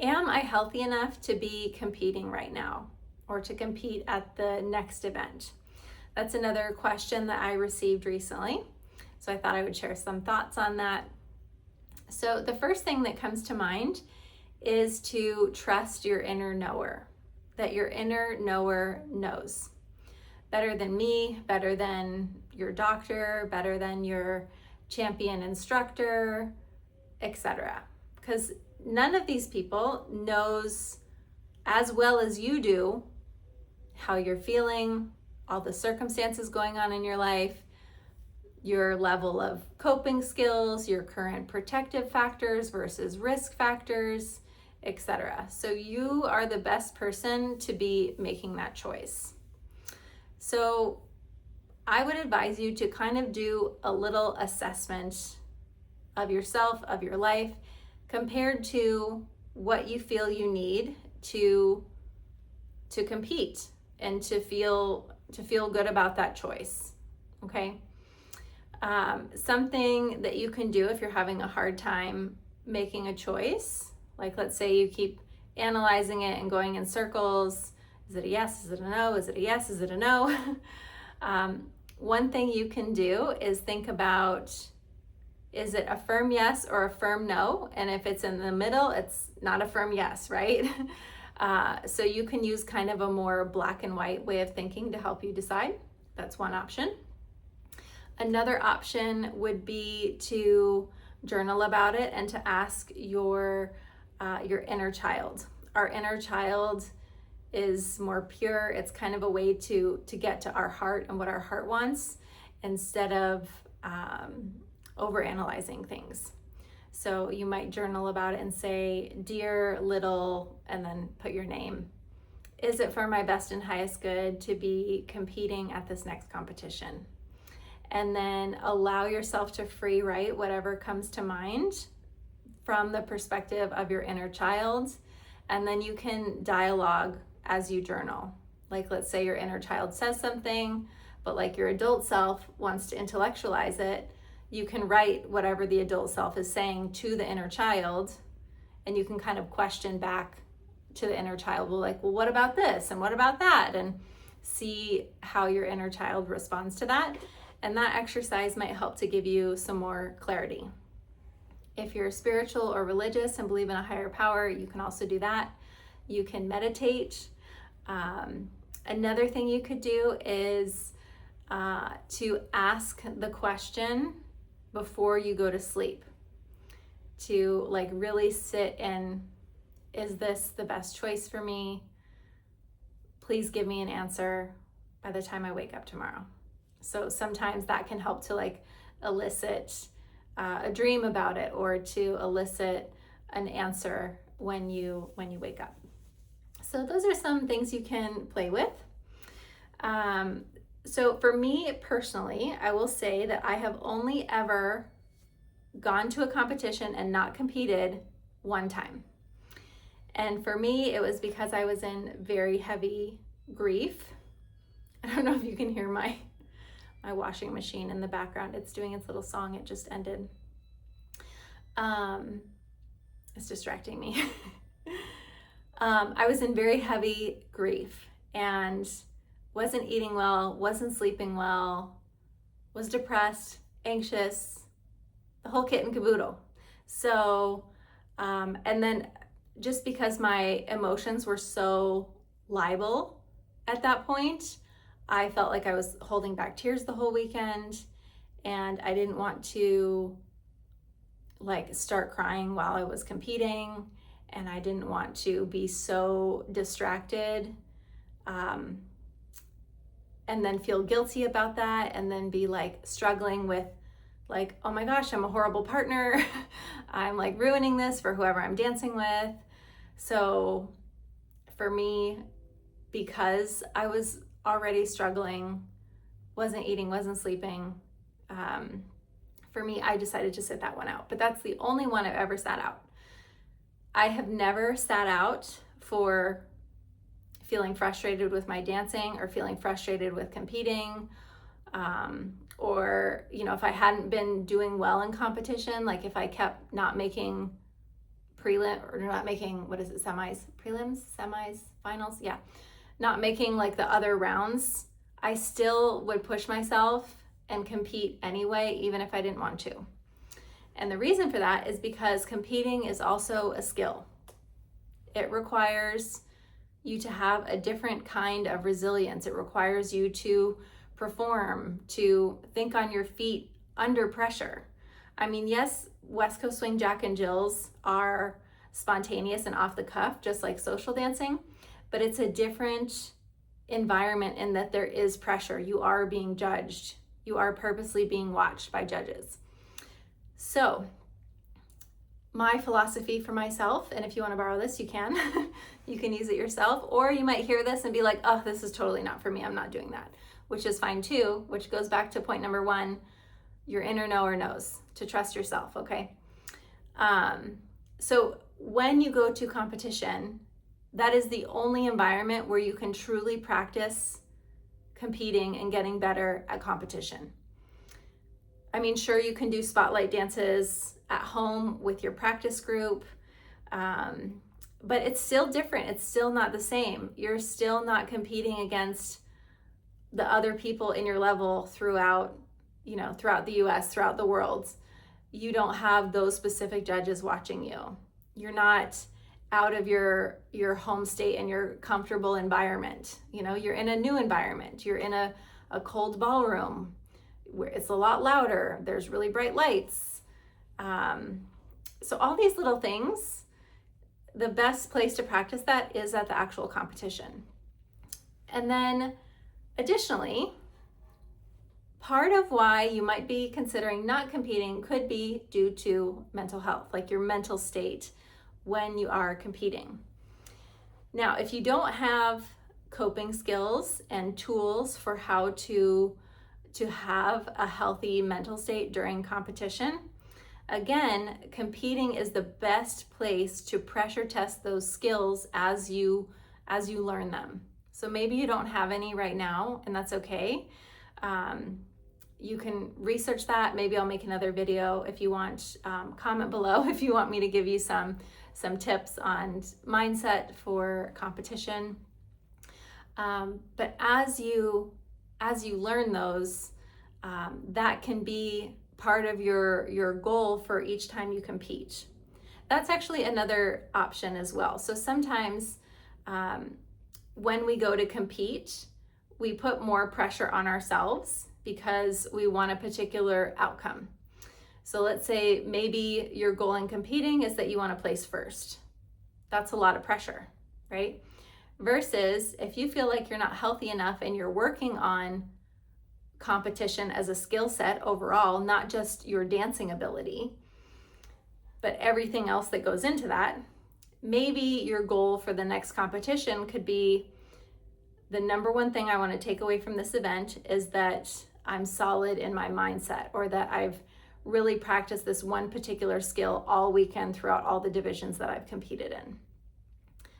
Am I healthy enough to be competing right now or to compete at the next event? That's another question that I received recently. So I thought I would share some thoughts on that. So the first thing that comes to mind is to trust your inner knower, that your inner knower knows better than me, better than your doctor, better than your champion instructor, etc. Because none of these people knows as well as you do how you're feeling, all the circumstances going on in your life, your level of coping skills, your current protective factors versus risk factors, etc. So you are the best person to be making that choice. So I would advise you to kind of do a little assessment of yourself, of your life, compared to what you feel you need to compete and to feel good about that choice. Okay. Something that you can do if you're having a hard time making a choice, like let's say you keep analyzing it and going in circles. Is it a yes? Is it a no? Is it a yes? Is it a no? One thing you can do is think about, is it a firm yes or a firm no? And if it's in the middle, it's not a firm yes, right? So you can use kind of a more black and white way of thinking to help you decide. That's one option. Another option would be to journal about it and to ask your inner child. Our inner child is more pure. It's kind of a way to get to our heart and what our heart wants instead of overanalyzing things. So you might journal about it and say, dear little, and then put your name. Is it for my best and highest good to be competing at this next competition? And then allow yourself to free write whatever comes to mind from the perspective of your inner child. And then you can dialogue as you journal. Like let's say your inner child says something, but like your adult self wants to intellectualize it, you can write whatever the adult self is saying to the inner child, and you can kind of question back to the inner child. Well, what about this? And what about that? And see how your inner child responds to that. And that exercise might help to give you some more clarity. If you're spiritual or religious and believe in a higher power, you can also do that. You can meditate. Another thing you could do is to ask the question before you go to sleep. To really sit in, is this the best choice for me? Please give me an answer by the time I wake up tomorrow. So sometimes that can help to elicit a dream about it, or to elicit an answer when you wake up. So those are some things you can play with. So for me personally, I will say that I have only ever gone to a competition and not competed one time. And for me, it was because I was in very heavy grief. I don't know if you can hear my washing machine in the background. It's doing its little song. It just ended. It's distracting me. I was in very heavy grief and wasn't eating well, wasn't sleeping well, was depressed, anxious, the whole kit and caboodle. So, and then just because my emotions were so liable at that point, I felt like I was holding back tears the whole weekend, and I didn't want to start crying while I was competing, and I didn't want to be so distracted and then feel guilty about that, and then be struggling with oh my gosh, I'm a horrible partner. I'm ruining this for whoever I'm dancing with. So for me, because I was already struggling, wasn't eating, wasn't sleeping, for me, I decided to sit that one out. But that's the only one I've ever sat out. I have never sat out for feeling frustrated with my dancing, or feeling frustrated with competing, or if I hadn't been doing well in competition, if I kept not making semis, finals, yeah, not making like the other rounds, I still would push myself and compete anyway, even if I didn't want to. And the reason for that is because competing is also a skill. It requires you to have a different kind of resilience. It requires you to perform, to think on your feet under pressure. I mean, yes, West Coast Swing Jack and Jills are spontaneous and off the cuff, just like social dancing, but it's a different environment in that there is pressure. You are being judged. You are purposely being watched by judges. So my philosophy for myself, and if you want to borrow this, you can, you can use it yourself, or you might hear this and be like, oh, this is totally not for me. I'm not doing that, which is fine too, which goes back to point number one, your inner knower knows to trust yourself, okay? So when you go to competition, that is the only environment where you can truly practice competing and getting better at competition. I mean, sure, you can do spotlight dances at home with your practice group, but it's still different. It's still not the same. You're still not competing against the other people in your level throughout the US, throughout the world. You don't have those specific judges watching you. You're not out of your home state and your comfortable environment. You're in a new environment. You're in a cold ballroom where it's a lot louder. There's really bright lights. So all these little things, the best place to practice that is at the actual competition. And then additionally, part of why you might be considering not competing could be due to mental health, like your mental state when you are competing. Now, if you don't have coping skills and tools for how to have a healthy mental state during competition, again, competing is the best place to pressure test those skills as you learn them. So maybe you don't have any right now, and that's okay. You can research that. Maybe I'll make another video if you want. Comment below if you want me to give you some tips on mindset for competition. But as you learn those, that can be part of your goal for each time you compete. That's actually another option as well. So sometimes when we go to compete, we put more pressure on ourselves because we want a particular outcome. So let's say maybe your goal in competing is that you want to place first. That's a lot of pressure, right? Versus if you feel like you're not healthy enough and you're working on competition as a skill set overall, not just your dancing ability, but everything else that goes into that, maybe your goal for the next competition could be, the number one thing I want to take away from this event is that I'm solid in my mindset, or that I've really practiced this one particular skill all weekend throughout all the divisions that I've competed in.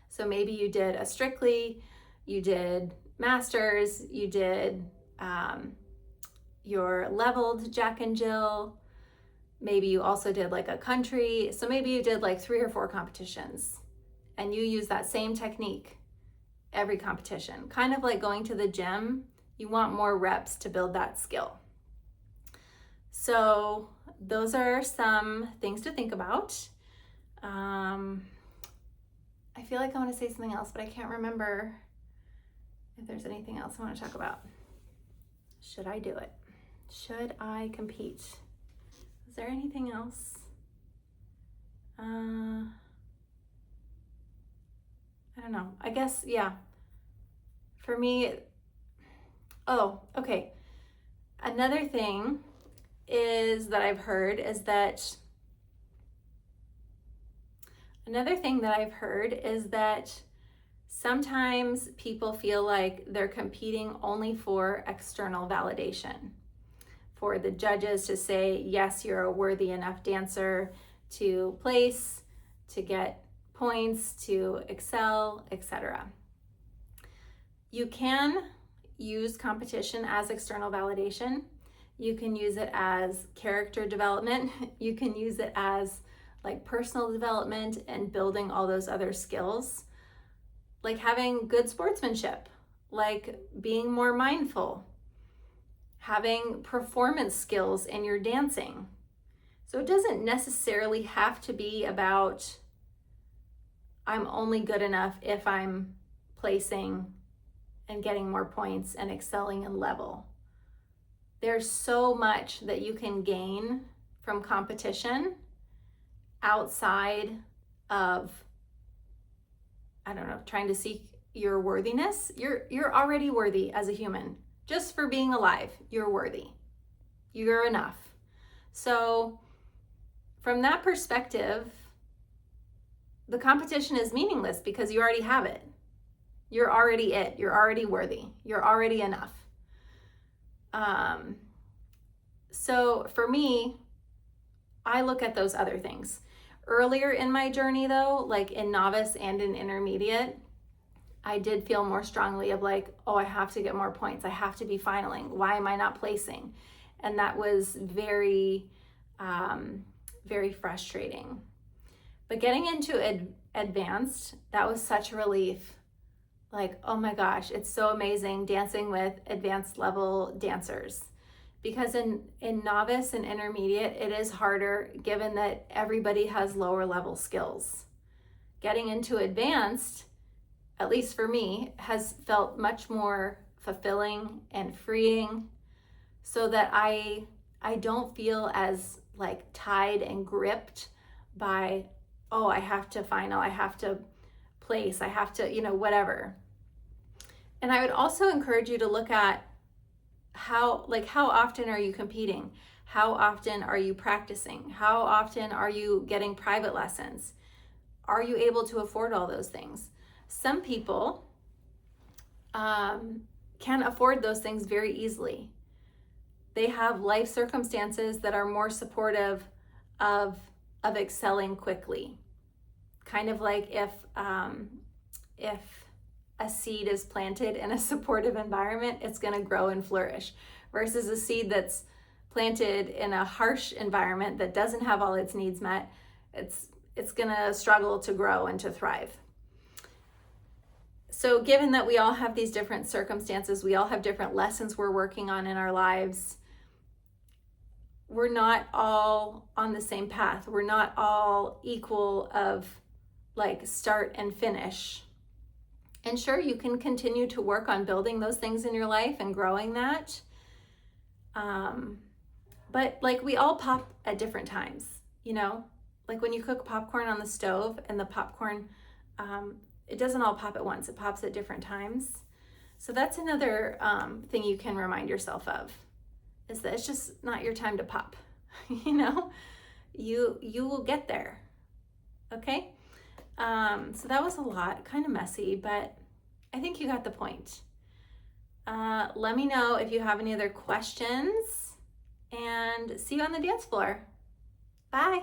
So maybe you did a Strictly, you did Masters, you did your leveled Jack and Jill, maybe you also did like a country. So maybe you did like 3 or 4 competitions and you use that same technique every competition. Kind of like going to the gym, you want more reps to build that skill. So those are some things to think about. I feel like I want to say something else, but I can't remember if there's anything else I want to talk about. Should I do it? Should I compete? Is there anything else? I don't know. I guess, yeah. For me, oh, okay. Another thing is that I've heard is that sometimes people feel like they're competing only for external validation, for the judges to say, yes, you're a worthy enough dancer to place, to get points, to excel, etc. You can use competition as external validation. You can use it as character development. You can use it as like personal development and building all those other skills, like having good sportsmanship, like being more mindful, having performance skills in your dancing. So it doesn't necessarily have to be about I'm only good enough if I'm placing and getting more points and excelling in level. There's so much that you can gain from competition outside of, I don't know, trying to seek your worthiness. You're already worthy as a human. Just for being alive, you're worthy. You're enough. So from that perspective, the competition is meaningless because you already have it. You're already it. You're already worthy. You're already enough. So for me, I look at those other things. Earlier in my journey though, like in novice and in intermediate, I did feel more strongly of like, oh, I have to get more points. I have to be finaling. Why am I not placing? And that was very, very frustrating. But getting into advanced, that was such a relief. Like, oh my gosh, it's so amazing dancing with advanced level dancers. Because in novice and intermediate, it is harder given that everybody has lower level skills. Getting into advanced, at least for me, has felt much more fulfilling and freeing, so that I don't feel as like tied and gripped by, oh, I have to final, I have to place, I have to, whatever. And I would also encourage you to look at how often are you competing? How often are you practicing? How often are you getting private lessons? Are you able to afford all those things? Some people can afford those things very easily. They have life circumstances that are more supportive of excelling quickly. Kind of like if a seed is planted in a supportive environment, it's going to grow and flourish, versus a seed that's planted in a harsh environment that doesn't have all its needs met, it's going to struggle to grow and to thrive. So given that we all have these different circumstances, we all have different lessons we're working on in our lives, we're not all on the same path. We're not all equal of like start and finish. And sure, you can continue to work on building those things in your life and growing that. But like we all pop at different times, like when you cook popcorn on the stove and the popcorn, it doesn't all pop at once. It pops at different times. So that's another thing you can remind yourself of, is that it's just not your time to pop. You will get there. Okay. So that was a lot, kind of messy, but I think you got the point. Let me know if you have any other questions, and see you on the dance floor. Bye.